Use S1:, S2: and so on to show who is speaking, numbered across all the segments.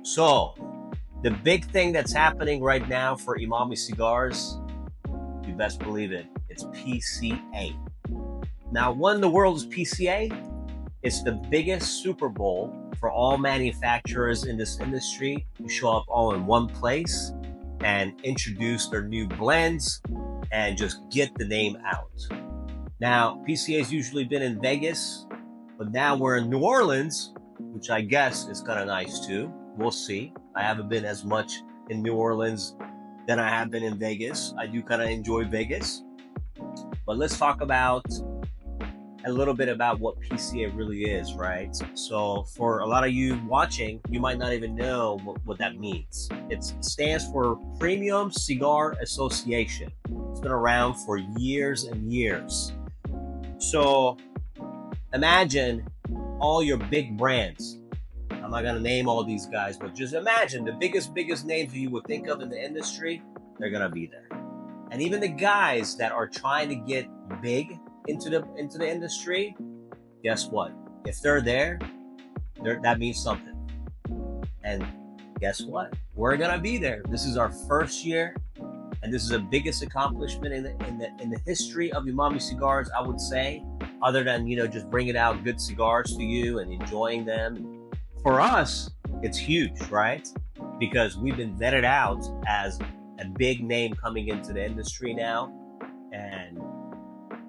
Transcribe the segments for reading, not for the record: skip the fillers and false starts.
S1: So, the big thing that's happening right now for Emami Cigars, you best believe it, it's PCA. Now, what in the world is PCA? It's the biggest Super Bowl for all manufacturers in this industry to show up all in one place and introduce their new blends and just get the name out. Now, PCA has usually been in Vegas, but now we're in New Orleans, which I guess is kind of nice too. We'll see. I haven't been as much in New Orleans than I have been in Vegas. I do kind of enjoy Vegas. But let's talk about a little bit about what PCA really is, right? So for a lot of you watching, you might not even know what that means. It stands for Premium Cigar Association. It's been around for years and years. So imagine all your big brands. I'm not gonna name all these guys, but just imagine the biggest names that you would think of in the industry, they're gonna be there. And even the guys that are trying to get big into the industry, guess what? If they're there, that means something. And guess what? We're gonna be there. This is our first year, and this is the biggest accomplishment in the history of Emami Cigars, I would say, other than just bringing out good cigars to you and enjoying them. For us, it's huge, right? Because we've been vetted out as a big name coming into the industry now, and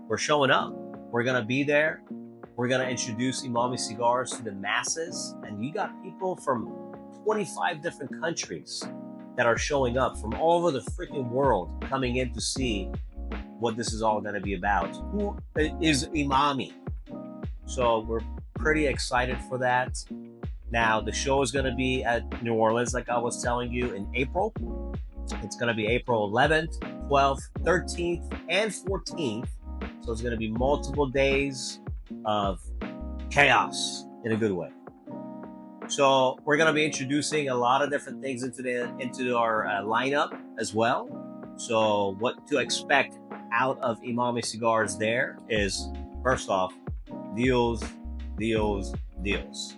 S1: we're showing up. We're gonna be there. We're gonna introduce Emami Cigars to the masses, and you got people from 25 different countries that are showing up from all over the freaking world coming in to see what this is all gonna be about. Who is Emami? So we're pretty excited for that. Now, the show is going to be at New Orleans, like I was telling you, in April. It's going to be April 11th, 12th, 13th, and 14th. So it's going to be multiple days of chaos in a good way. So we're going to be introducing a lot of different things into our lineup as well. So what to expect out of Emami Cigars there is, first off, deals, deals, deals.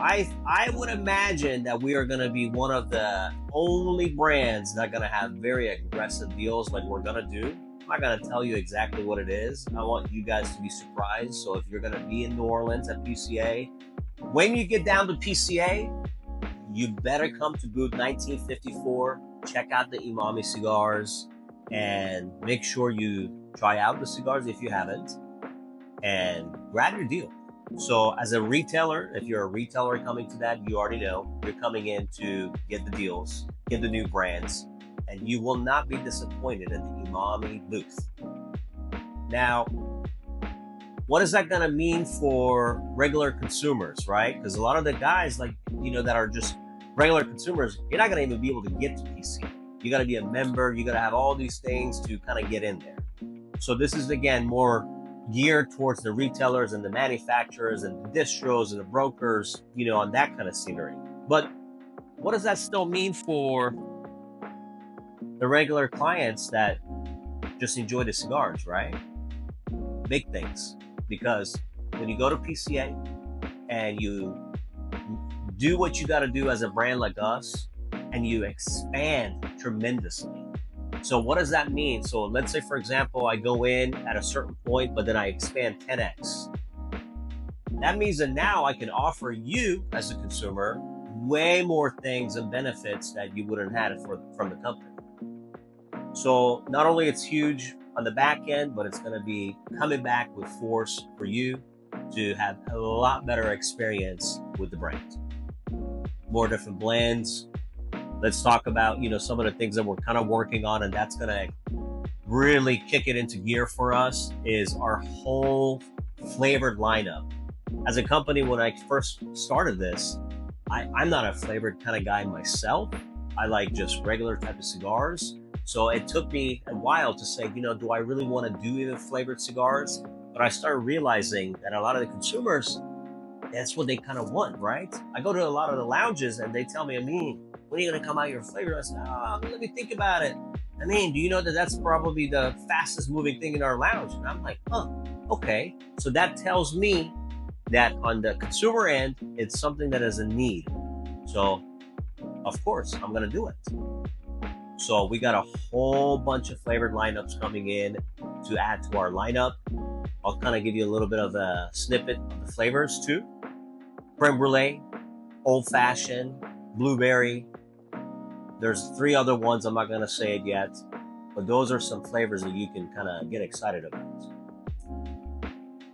S1: I would imagine that we are going to be one of the only brands that are going to have very aggressive deals like we're going to do. I'm not going to tell you exactly what it is. I want you guys to be surprised. So if you're going to be in New Orleans at PCA, when you get down to PCA, you better come to booth 1954, check out the Emami Cigars, and make sure you try out the cigars if you haven't, and grab your deal. So as a retailer, if you're a retailer coming to that, you already know you're coming in to get the deals, get the new brands, and you will not be disappointed at the Emami booth. Now, what is that going to mean for regular consumers, right? Because a lot of the guys that are just regular consumers, you're not going to even be able to get to PC. You got to be a member. You got to have all these things to kind of get in there. So this is, again, more geared towards the retailers and the manufacturers and the distros and the brokers, on that kind of scenery. But what does that still mean for the regular clients that just enjoy the cigars, right? Big things. Because when you go to PCA and you do what you got to do as a brand like us, and you expand tremendously. So what does that mean? So let's say, for example, I go in at a certain point, but then I expand 10x. That means that now I can offer you as a consumer way more things and benefits that you wouldn't have had from the company. So not only it's huge on the back end, but it's going to be coming back with force for you to have a lot better experience with the brand. More different blends. Let's talk about, some of the things that we're kind of working on, and that's going to really kick it into gear for us, is our whole flavored lineup. As a company, when I first started this, I'm not a flavored kind of guy myself. I like just regular type of cigars. So it took me a while to say, do I really want to do even flavored cigars? But I started realizing that a lot of the consumers, that's what they kind of want, right? I go to a lot of the lounges and they tell me, when are you going to come out your flavor? I said, let me think about it. Do you know that that's probably the fastest moving thing in our lounge? And I'm like, okay. So that tells me that on the consumer end, it's something that is a need. So, of course, I'm going to do it. So we got a whole bunch of flavored lineups coming in to add to our lineup. I'll kind of give you a little bit of a snippet of the flavors too. Creme brulee, old fashioned, blueberry. There's 3 other ones. I'm not going to say it yet, but those are some flavors that you can kind of get excited about.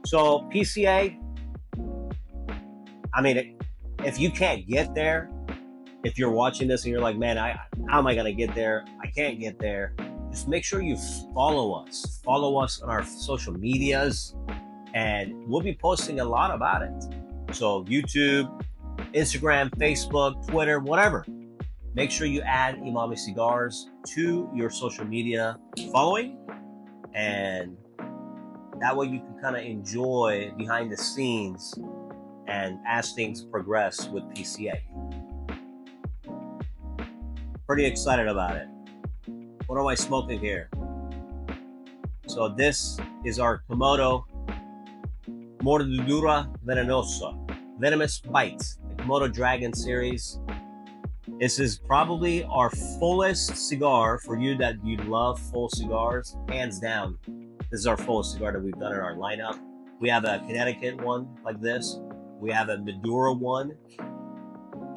S1: So PCA, I mean, if you can't get there, if you're watching this and you're like, man, how am I going to get there? I can't get there. Just make sure you follow us. Follow us on our social medias, and we'll be posting a lot about it. So YouTube, Instagram, Facebook, Twitter, whatever. Make sure you add Emami Cigars to your social media following, and that way you can kind of enjoy behind the scenes and as things progress with PCA. Pretty excited about it. What am I smoking here? So this is our Komodo Mordidura Venenosa, Venomous Bites, the Komodo Dragon series. This is probably our fullest cigar for you that you love full cigars, hands down. This is our fullest cigar that we've done in our lineup. We have a Connecticut one like this. We have a Maduro one.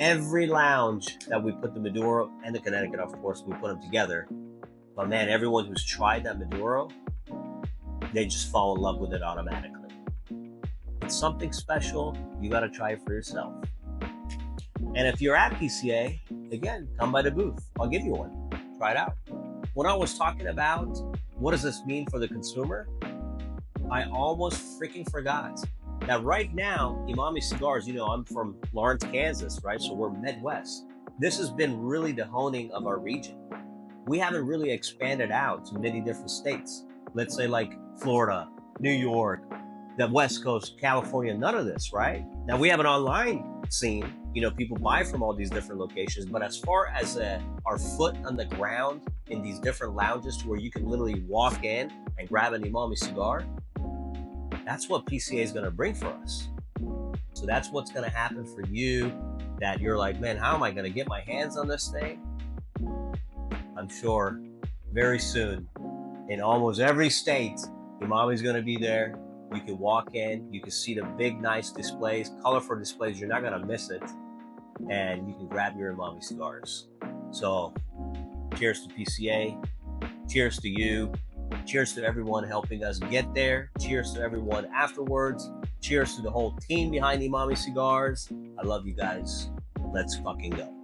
S1: Every lounge that we put the Maduro and the Connecticut, of course, we put them together. But man, everyone who's tried that Maduro, they just fall in love with it automatically. It's something special. You got to try it for yourself. And if you're at PCA, again, come by the booth. I'll give you one. Try it out. When I was talking about what does this mean for the consumer, I almost freaking forgot that right now, Emami Cigars, you know, I'm from Lawrence, Kansas, right? So we're Midwest. This has been really the honing of our region. We haven't really expanded out to many different states. Let's say like Florida, New York, the West Coast, California, none of this, right? Now we have an online scene, you know, people buy from all these different locations, but as far as our foot on the ground in these different lounges to where you can literally walk in and grab an Emami cigar, that's what PCA is going to bring for us. So that's what's going to happen for you, that you're like, man, how am I going to get my hands on this thing? I'm sure very soon in almost every state, Emami's going to be there. You can walk in, you can see the big, nice displays, colorful displays. You're not going to miss it. And you can grab your Emami cigars. So cheers to PCA. Cheers to you. Cheers to everyone helping us get there. Cheers to everyone afterwards. Cheers to the whole team behind Emami Cigars. I love you guys. Let's fucking go.